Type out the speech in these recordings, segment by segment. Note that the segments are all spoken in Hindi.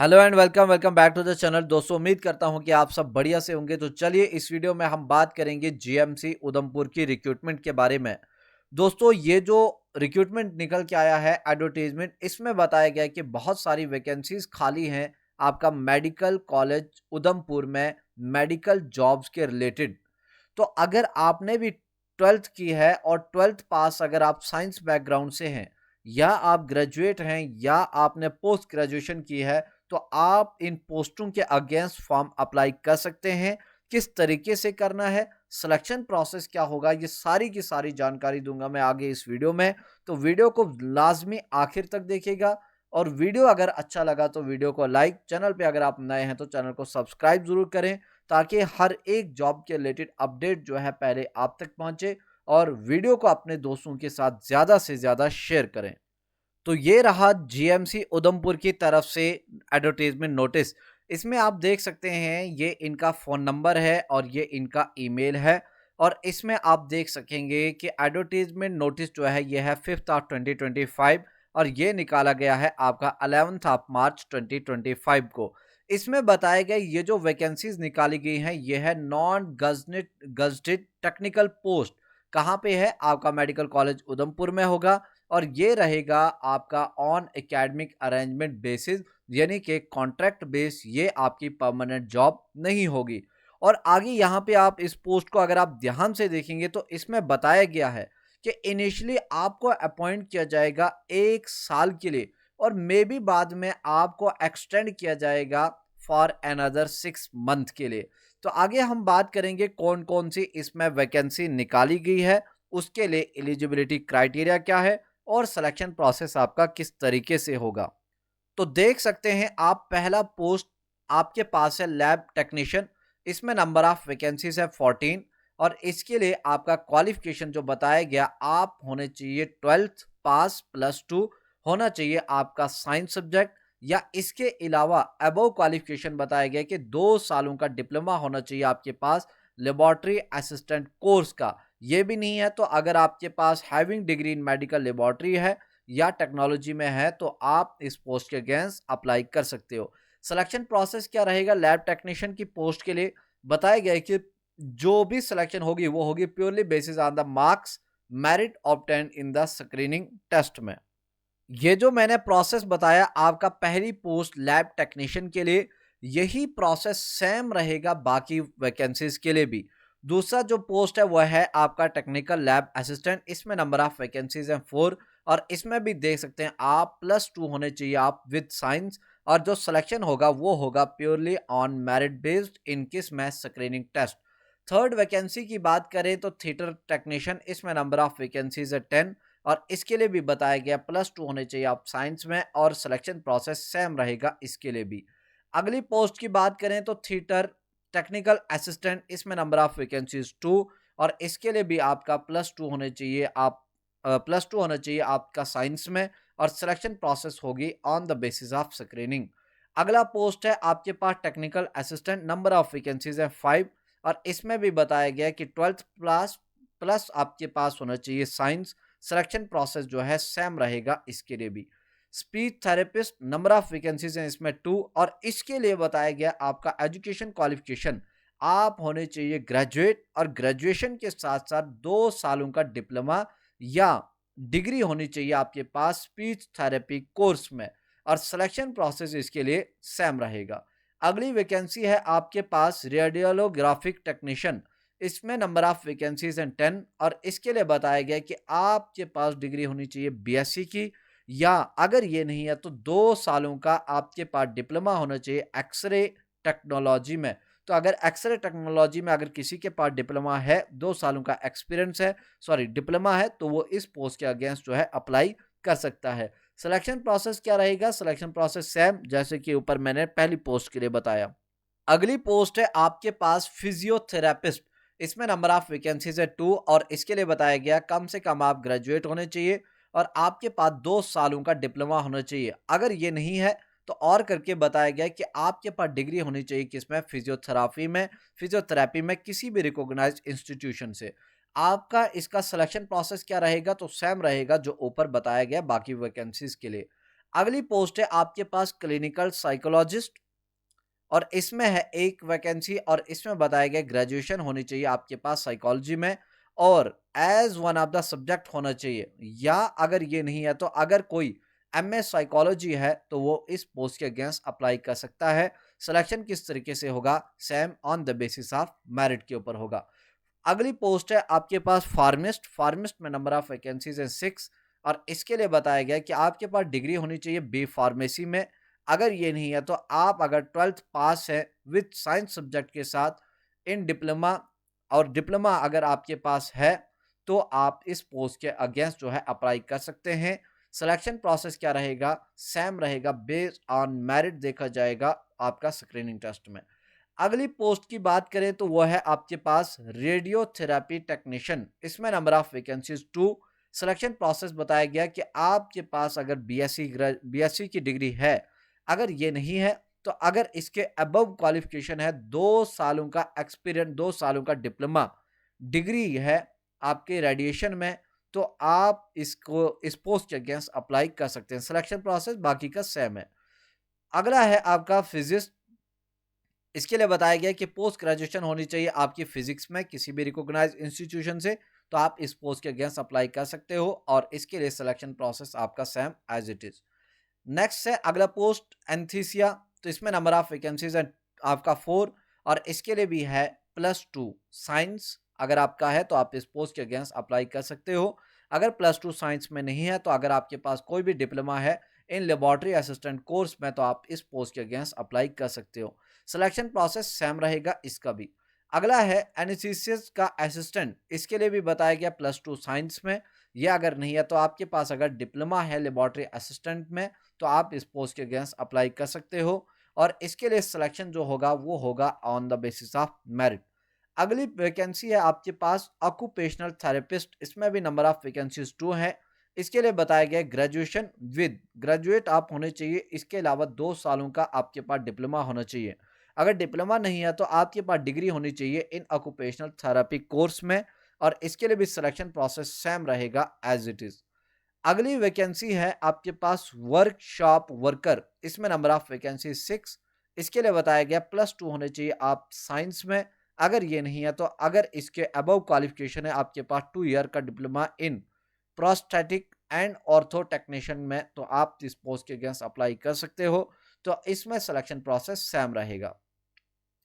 Hello and welcome welcome back to the channel. दोस्तों उम्मीद करता हूं कि आप सब बढ़िया से होंगे। तो चलिए इस वीडियो में हम बात करेंगे जीएमसी उधमपुर की रिक्रूटमेंट के बारे में। दोस्तों ये जो रिक्रूटमेंट निकल के आया है एडवर्टीजमेंट, इसमें बताया गया है कि बहुत सारी वैकेंसीज खाली हैं आपका मेडिकल कॉलेज उधमपुर में मेडिकल जॉब्स के रिलेटेड। तो अगर आपने भी ट्वेल्थ की है और ट्वेल्थ पास अगर आप साइंस बैकग्राउंड से हैं या आप ग्रेजुएट हैं या आपने पोस्ट ग्रेजुएशन की है, तो आप इन पोस्टों के अगेंस्ट फॉर्म अप्लाई कर सकते हैं। किस तरीके से करना है, सिलेक्शन प्रोसेस क्या होगा, ये सारी की सारी जानकारी दूंगा मैं आगे इस वीडियो में। तो वीडियो को लाजमी आखिर तक देखिएगा और वीडियो अगर अच्छा लगा तो वीडियो को लाइक, चैनल पे अगर आप नए हैं तो चैनल को सब्सक्राइब जरूर करें ताकि हर एक जॉब के रिलेटेड अपडेट जो है पहले आप तक पहुंचे। और वीडियो को अपने दोस्तों के साथ ज्यादा से ज्यादा शेयर करें। तो ये रहा जीएमसी उधमपुर की तरफ से एडवर्टाइजमेंट नोटिस। इसमें आप देख सकते हैं ये इनका फ़ोन नंबर है और ये इनका ईमेल है। और इसमें आप देख सकेंगे कि एडवर्टाइजमेंट नोटिस जो है ये है 5 ऑफ 2025 और ये निकाला गया है आपका 11 ऑफ मार्च 2025 को। इसमें बताया गया ये जो वैकेंसीज निकाली गई हैं ये है नॉन गजटेड टेक्निकल पोस्ट। कहाँ पे है? आपका मेडिकल कॉलेज उधमपुर में होगा और ये रहेगा आपका ऑन एकेडमिक अरेंजमेंट बेसिस, यानी कि कॉन्ट्रैक्ट बेस, ये आपकी परमानेंट जॉब नहीं होगी। और आगे यहाँ पे आप इस पोस्ट को अगर आप ध्यान से देखेंगे तो इसमें बताया गया है कि इनिशियली आपको अपॉइंट किया जाएगा 1 साल के लिए और मे बी बाद में आपको एक्सटेंड किया जाएगा फॉर अनदर 6 मंथ के लिए। तो आगे हम बात करेंगे कौन कौन सी इसमें वैकेंसी निकाली गई है, उसके लिए एलिजिबिलिटी क्राइटेरिया क्या है और सिलेक्शन प्रोसेस आपका किस तरीके से होगा। तो देख सकते हैं आप, पहला पोस्ट आपके पास है लैब टेक्नीशियन। इसमें नंबर ऑफ वैकेंसीज है 14 और इसके लिए आपका क्वालिफिकेशन जो बताया गया, आप होने चाहिए ट्वेल्थ पास +2 होना चाहिए आपका साइंस सब्जेक्ट, या इसके अलावा अबव क्वालिफिकेशन बताया गया कि 2 सालों का डिप्लोमा होना चाहिए आपके पास लेबोरेटरी असिस्टेंट कोर्स का। ये भी नहीं है तो अगर आपके पास having degree in medical laboratory है या टेक्नोलॉजी में है तो आप इस पोस्ट के अगेंस्ट अप्लाई कर सकते हो। सिलेक्शन प्रोसेस क्या रहेगा? लैब टेक्नीशियन की पोस्ट के लिए बताया गया है कि जो भी सिलेक्शन होगी वो होगी purely basis on the marks merit obtain in the screening test में। ये जो मैंने प्रोसेस बताया आपका पहली पोस्ट लैब टेक्नीशियन के लिए, यही प्रोसेस सेम रहेगा बाकी वैकेंसीज के लिए भी। दूसरा जो पोस्ट है वह है आपका टेक्निकल लैब असिस्टेंट। इसमें नंबर ऑफ वैकेंसीज हैं 4 और इसमें भी देख सकते हैं आप +2 होने चाहिए आप विद साइंस। और जो सिलेक्शन होगा वो होगा purely on merit based in किस में स्क्रीनिंग टेस्ट। थर्ड वैकेंसी की बात करें तो थिएटर टेक्नीशियन, इसमें नंबर ऑफ वैकेंसीज है 10 और इसके लिए भी बताया गया +2 होने चाहिए आप साइंस में और सिलेक्शन प्रोसेस सेम रहेगा इसके लिए भी। अगली पोस्ट की बात करें तो थिएटर टेक्निकल असिस्टेंट, इसमें नंबर ऑफ वैकेंसीज 2 और इसके लिए भी आपका +2 होने चाहिए आप +2 होना चाहिए आपका साइंस में और सिलेक्शन प्रोसेस होगी on the basis of screening. अगला पोस्ट है आपके पास technical assistant, number of vacancies है 5 और इसमें भी बताया गया कि ट्वेल्थ प्लस प्लस आपके पास होना चाहिए साइंस। सिलेक्शन प्रोसेस जो है सेम रहेगा इसके लिए भी। Speech therapist, number of vacancies हैं इसमें 2 और इसके लिए बताया गया आपका एजुकेशन क्वालिफिकेशन, आप होने चाहिए ग्रेजुएट और ग्रेजुएशन के साथ साथ 2 सालों का डिप्लोमा या डिग्री होनी चाहिए आपके पास स्पीच थेरेपी कोर्स में और सिलेक्शन प्रोसेस इसके लिए सेम रहेगा। अगली वैकेंसी है आपके पास रेडियोग्राफिक टेक्नीशियन। इसमें नंबर ऑफ वैकेंसीज हैं 10 और इसके लिए बताया गया कि आपके पास डिग्री होनी चाहिए बीएससी की, या अगर ये नहीं है तो 2 सालों का आपके पास डिप्लोमा होना चाहिए एक्सरे टेक्नोलॉजी में। तो अगर एक्सरे टेक्नोलॉजी में अगर किसी के पास डिप्लोमा है, 2 सालों का एक्सपीरियंस है, सॉरी डिप्लोमा है, तो वो इस पोस्ट के अगेंस्ट जो है अप्लाई कर सकता है। सिलेक्शन प्रोसेस क्या रहेगा? सिलेक्शन प्रोसेस सेम जैसे कि ऊपर मैंने पहली पोस्ट के लिए बताया। अगली पोस्ट है आपके पास फिजियोथेरेपिस्ट। इसमें नंबर ऑफ वैकेंसीज है 2 और इसके लिए बताया गया कम से कम आप ग्रेजुएट होने चाहिए और आपके पास 2 सालों का डिप्लोमा होना चाहिए। अगर ये नहीं है तो और करके बताया गया कि आपके पास डिग्री होनी चाहिए किसमें? फिजियोथेरेपी में किसी भी रिकॉग्नाइज्ड इंस्टीट्यूशन से। आपका इसका सिलेक्शन प्रोसेस क्या रहेगा? तो सेम रहेगा जो ऊपर बताया गया बाकी वैकेंसीज के लिए। अगली पोस्ट है आपके पास क्लिनिकल साइकोलॉजिस्ट, और इसमें है एक वैकेंसी, और इसमें बताया गया ग्रेजुएशन होनी चाहिए आपके पास साइकोलॉजी में, और as one of the subject होना चाहिए, या अगर ये नहीं है तो अगर कोई एमएस साइकोलॉजी है तो वो इस पोस्ट के अगेंस्ट अप्लाई कर सकता है। सिलेक्शन किस तरीके से होगा? Same on the basis of merit के ऊपर होगा। अगली पोस्ट है आपके पास फार्मिस्ट। फार्मिस्ट में नंबर ऑफ वैकेंसीज है 6, और इसके लिए बताया गया कि आपके पास डिग्री होनी चाहिए बी फार्मेसी में। अगर ये नहीं है तो आप अगर 12th पास है विद साइंस सब्जेक्ट के साथ इन डिप्लोमा, और डिप्लोमा अगर आपके पास है तो आप इस पोस्ट के अगेंस्ट जो है अप्लाई कर सकते हैं। सिलेक्शन प्रोसेस क्या रहेगा? सेम रहेगा, बेस्ड ऑन मेरिट देखा जाएगा आपका स्क्रीनिंग टेस्ट में। अगली पोस्ट की बात करें तो वो है आपके पास रेडियोथेरेपी टेक्नीशियन। इसमें number of vacancies 2। Selection process बताया गया कि आपके पास अगर बीएससी की डिग्री है, अगर ये नहीं है तो अगर इसके अबव क्वालिफिकेशन है, 2 सालों का एक्सपीरियंस, 2 सालों का डिप्लोमा डिग्री है आपके रेडिएशन में, तो आप इसको इस पोस्ट के अगेंस्ट अप्लाई कर सकते हैं। सिलेक्शन प्रोसेस बाकी का सेम है। अगला है आपका फिजिक्स। इसके लिए बताया गया कि पोस्ट ग्रेजुएशन होनी चाहिए आपकी फिजिक्स में किसी भी रिकॉग्नाइज्ड इंस्टीट्यूशन से, तो आप इस पोस्ट के अगेंस्ट अप्लाई कर सकते हो, और इसके लिए सिलेक्शन प्रोसेस आपका same as it is. Next है अगला पोस्ट एंथीसिया। तो इसमें नंबर ऑफ वैकेंसीज है आपका 4, और इसके लिए भी है +2 साइंस। अगर आपका है तो आप इस पोस्ट के अगेंस्ट अप्लाई कर सकते हो। अगर +2 साइंस में नहीं है तो अगर आपके पास कोई भी डिप्लोमा है इन लेबोरेटरी असिस्टेंट कोर्स में, तो आप इस पोस्ट के अगेंस्ट अप्लाई कर सकते हो। सिलेक्शन प्रोसेस सेम रहेगा इसका भी। अगला है एनालिसिस का असिस्टेंट। इसके लिए भी बताया गया +2 साइंस में। ये अगर नहीं है तो आपके पास अगर डिप्लोमा है लेबोरेटरी असिस्टेंट में, तो आप इस पोस्ट के अगेंस्ट अप्लाई कर सकते हो, और इसके लिए सिलेक्शन जो होगा वो होगा on the basis of merit. अगली वैकेंसी है आपके पास ऑक्यूपेशनल थेरेपिस्ट। इसमें भी नंबर ऑफ वैकेंसीज 2 है। इसके लिए बताया गया ग्रेजुएशन विद, ग्रेजुएट आप होने चाहिए, इसके अलावा 2 सालों का आपके पास डिप्लोमा होना चाहिए। अगर डिप्लोमा नहीं है तो आपके पास डिग्री होनी चाहिए इन ऑक्यूपेशनल थेरेपी कोर्स में, और इसके लिए भी सिलेक्शन प्रोसेस सेम रहेगा एज इट इज। अगली वैकेंसी है आपके पास वर्कशॉप वर्कर। इसमें नंबर ऑफ वैकेंसी 6। इसके लिए बताया गया +2 होने चाहिए आप साइंस में। अगर ये नहीं है तो अगर इसके अबव क्वालिफिकेशन है आपके पास 2 ईयर का diploma in prosthetic and ortho technician में, तो आप इस पोस्ट के अगेंस्ट अप्लाई कर सकते हो। तो इसमें सिलेक्शन प्रोसेस सेम रहेगा।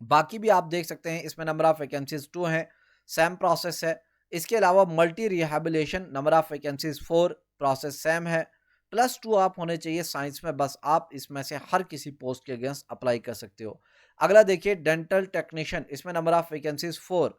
बाकी भी आप देख सकते हैं इसमें नंबर ऑफ वैकेंसीज 2 हैं, सेम प्रोसेस है। इसके अलावा multi rehabilitation number of vacancies 4, process same है। +2 आप होने चाहिए साइंस में, बस आप इसमें से हर किसी पोस्ट के अगेंस्ट अप्लाई कर सकते हो। अगला देखिए डेंटल टेक्नीशियन। इसमें नंबर ऑफ वैकेंसीज 4।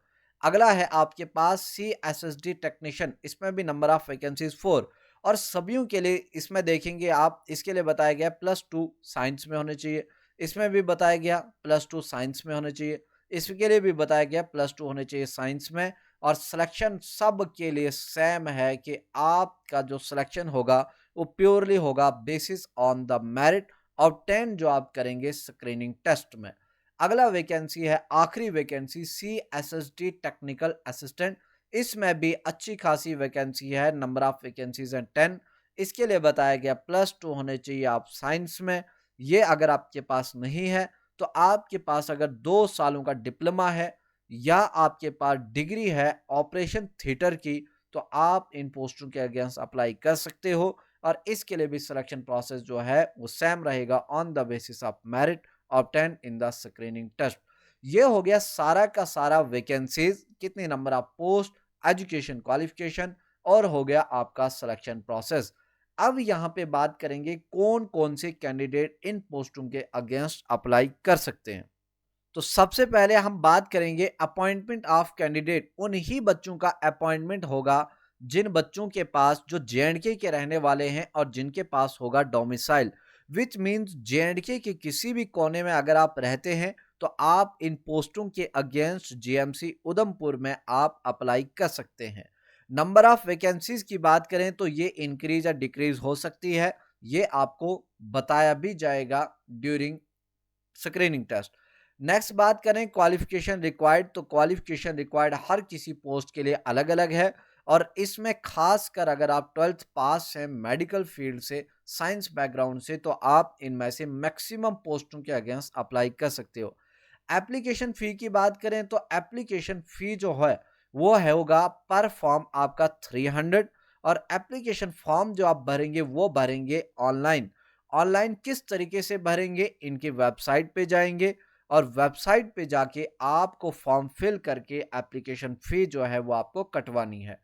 अगला है आपके पास CSSD टेक्नीशियन। इसमें भी नंबर ऑफ वैकेंसीज 4, और सभी के लिए इसमें देखेंगे आप, इसके लिए बताया गया +2 साइंस में होने चाहिए। इसमें भी बताया गया +2 साइंस में होने चाहिए। इसके लिए भी बताया गया +2 होने चाहिए साइंस में, और सिलेक्शन सब के लिए सेम है कि आपका जो सिलेक्शन होगा वो प्योरली होगा basis on the merit of 10 जो आप करेंगे स्क्रीनिंग टेस्ट में। अगला वैकेंसी है आखिरी वैकेंसी CSSD टेक्निकल असिस्टेंट। इसमें भी अच्छी खासी वैकेंसी है, नंबर ऑफ वैकेंसीज हैं 10। इसके लिए बताया गया +2 होने चाहिए आप साइंस में। ये अगर आपके पास नहीं है तो आपके पास अगर 2 सालों का डिप्लोमा है, या आपके पास डिग्री है ऑपरेशन थिएटर की, तो आप इन पोस्टों के अगेंस्ट अप्लाई कर सकते हो, और इसके लिए भी सिलेक्शन प्रोसेस जो है वो सेम रहेगा on the basis of merit obtain in the screening test. ये हो गया सारा का सारा वैकेंसीज, कितने number of post, education qualification, और हो गया आपका सिलेक्शन प्रोसेस। अब यहाँ पे बात करेंगे कौन कौन से कैंडिडेट इन पोस्टों के अगेंस्ट अप्लाई कर सकते हैं। तो सबसे पहले हम बात करेंगे अपॉइंटमेंट ऑफ कैंडिडेट। उन्हीं बच्चों का अपॉइंटमेंट होगा जिन बच्चों के पास, जो JNK के रहने वाले हैं और जिनके पास होगा डोमिसाइल, विच मीन्स JNK के किसी भी कोने में अगर आप रहते हैं तो आप इन पोस्टों के अगेंस्ट GMC उधमपुर में आप अप्लाई कर सकते हैं। नंबर ऑफ वैकेंसीज की बात करें तो ये इंक्रीज या डिक्रीज हो सकती है, ये आपको बताया भी जाएगा ड्यूरिंग स्क्रीनिंग टेस्ट। नेक्स्ट बात करें क्वालिफिकेशन रिक्वायर्ड, तो क्वालिफिकेशन रिक्वायर्ड हर किसी पोस्ट के लिए अलग अलग है, और इसमें खासकर अगर आप 12th पास हैं मेडिकल फील्ड से, साइंस बैकग्राउंड से, तो आप इनमें से मैक्सिमम पोस्टों के अगेंस्ट अप्लाई कर सकते हो। एप्लीकेशन फ़ी की बात करें तो एप्लीकेशन फ़ी जो है वो है होगा पर फॉर्म आपका 300, और एप्लीकेशन फॉर्म जो आप भरेंगे वो भरेंगे ऑनलाइन। ऑनलाइन किस तरीके से भरेंगे, इनकी वेबसाइट पे जाएंगे और वेबसाइट पे जाके आपको फॉर्म फिल करके एप्लीकेशन फ़ी जो है वो आपको कटवानी है।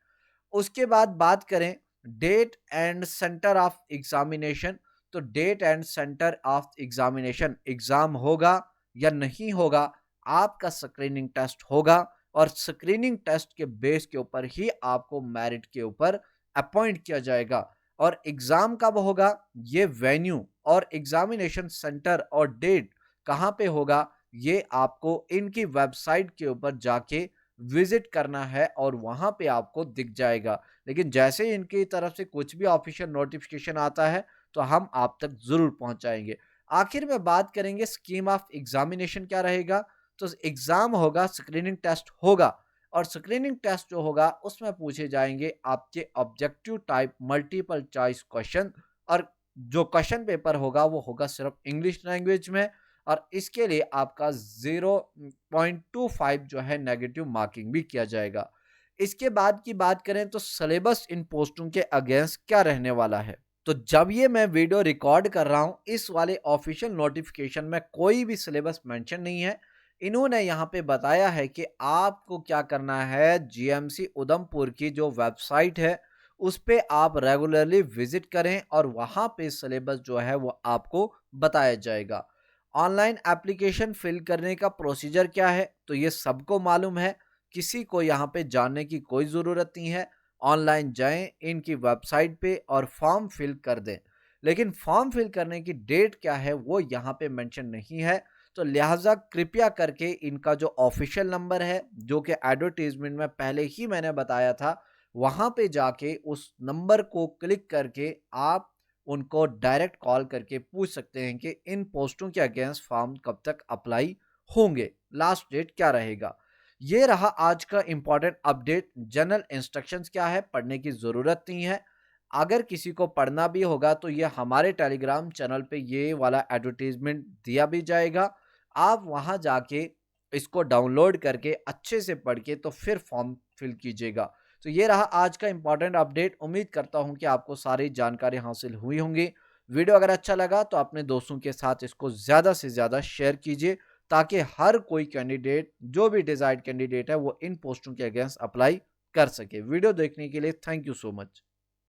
उसके बाद बात करें date and centre of examination, तो date and centre of examination, exam होगा या नहीं होगा, आपका स्क्रीनिंग टेस्ट होगा और स्क्रीनिंग टेस्ट के बेस के ऊपर ही आपको मेरिट के ऊपर अपॉइंट किया जाएगा। और एग्जाम कब होगा, ये वेन्यू और एग्जामिनेशन सेंटर और डेट कहाँ पे होगा, ये आपको इनकी वेबसाइट के ऊपर जाके विजिट करना है और वहां पे आपको दिख जाएगा। लेकिन जैसे ही इनकी तरफ से कुछ भी ऑफिशियल नोटिफिकेशन आता है तो हम आप तक जरूर पहुंचाएंगे। आखिर में बात करेंगे स्कीम ऑफ एग्जामिनेशन क्या रहेगा। तो एग्जाम होगा, स्क्रीनिंग टेस्ट होगा और स्क्रीनिंग टेस्ट जो होगा उसमें पूछे जाएंगे आपके objective type multiple choice question, और जो क्वेश्चन पेपर होगा वो होगा सिर्फ इंग्लिश लैंग्वेज में, और इसके लिए आपका 0.25 जो है नेगेटिव मार्किंग भी किया जाएगा। इसके बाद की बात करें तो सिलेबस इन पोस्टों के अगेंस्ट क्या रहने वाला है। तो जब ये मैं वीडियो रिकॉर्ड कर रहा हूं, इस वाले ऑफिशियल नोटिफिकेशन में कोई भी सिलेबस मेंशन नहीं है। इन्होंने यहाँ पे बताया है कि आपको क्या करना है, जीएमसी उधमपुर की जो वेबसाइट है उस पे आप रेगुलरली विजिट करें और वहां पे सिलेबस जो है वो आपको बताया जाएगा। ऑनलाइन एप्लीकेशन फिल करने का प्रोसीजर क्या है, तो ये सबको मालूम है, किसी को यहाँ पे जानने की कोई ज़रूरत नहीं है। ऑनलाइन जाएं इनकी वेबसाइट पे और फॉर्म फिल कर दें। लेकिन फॉर्म फिल करने की डेट क्या है वो यहाँ पे मेंशन नहीं है, तो लिहाजा कृपया करके इनका जो ऑफिशियल नंबर है, जो कि एडवर्टीजमेंट में पहले ही मैंने बताया था, वहाँ पे जाके उस नंबर को क्लिक करके आप उनको डायरेक्ट कॉल करके पूछ सकते हैं कि इन पोस्टों के अगेंस्ट फॉर्म कब तक अप्लाई होंगे, लास्ट डेट क्या रहेगा। ये रहा आज का इंपॉर्टेंट अपडेट। जनरल इंस्ट्रक्शंस क्या है, पढ़ने की ज़रूरत नहीं है। अगर किसी को पढ़ना भी होगा तो ये हमारे टेलीग्राम चैनल पे ये वाला एडवर्टीजमेंट दिया भी जाएगा, आप वहां जाके इसको डाउनलोड करके अच्छे से पढ़ के तो फिर फॉर्म फिल कीजिएगा। तो ये रहा आज का इंपॉर्टेंट अपडेट। उम्मीद करता हूं कि आपको सारी जानकारी हासिल हुई होंगी। वीडियो अगर अच्छा लगा तो अपने दोस्तों के साथ इसको ज़्यादा से ज़्यादा शेयर कीजिए, ताकि हर कोई कैंडिडेट, जो भी डिजायर्ड कैंडिडेट है, वो इन पोस्टों के अगेंस्ट अप्लाई कर सके। वीडियो देखने के लिए थैंक यू सो मच।